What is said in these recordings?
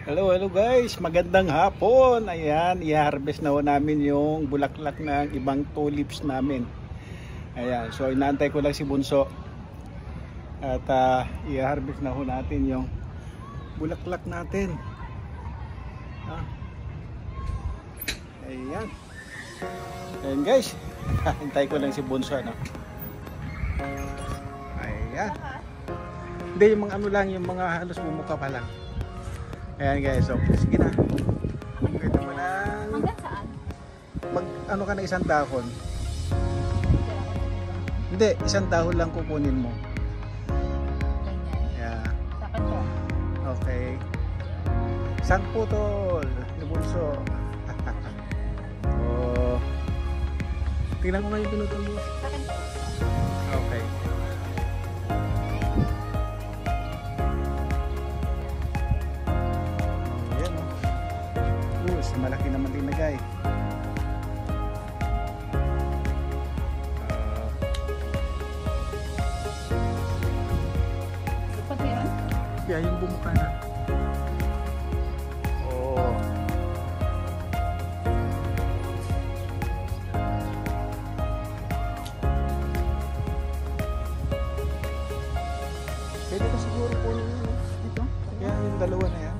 Hello, hello guys. Magandang hapon. Ayan, i-harvest na ho namin yung bulaklak ng ibang tulips namin. Ayan, so inaantay ko lang si Bunso. At i-harvest na ho natin yung bulaklak natin. Ayan. Ayan guys. Hintay ko lang si Bunso, ano. Ayan. Hindi, yung mga ano lang, yung mga halos bumuka pa lang. Ayan guys, so sige na. Pwede mo na. Hanggang saan? Mag ano ka na isang dahon. Hindi, isang dahon lang kukunin mo. Yeah. Sakit ko. Okay. Isang putol. Bunso. Oh. Tingnan ko nga yung pinutol mo. Sakit ko. Okay. Malaki naman din nagay. Pati yan? Yeah, yung bumuka na. Oh. Pwede ko siguro po dito. Kaya yung dalawa na yan.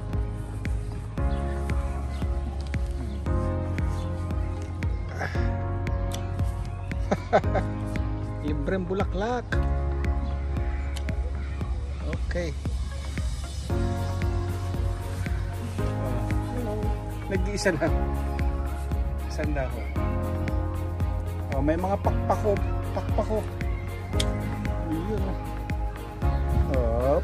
Libreng bulaklak. Okay. Nag-iisa lang. Isang dahon. Oh, may mga pakpako. Pakpako. Yun. Oh.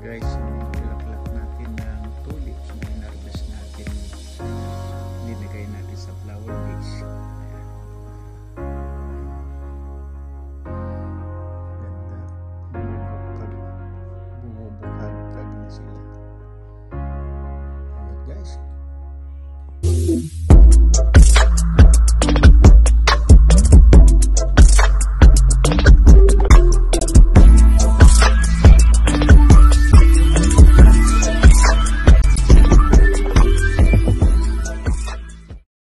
Guys, yung bulaklak natin ng tulips na in-harvest natin, nilagay natin sa flower vase. Ganda. Bumubukag na sila. Alright guys.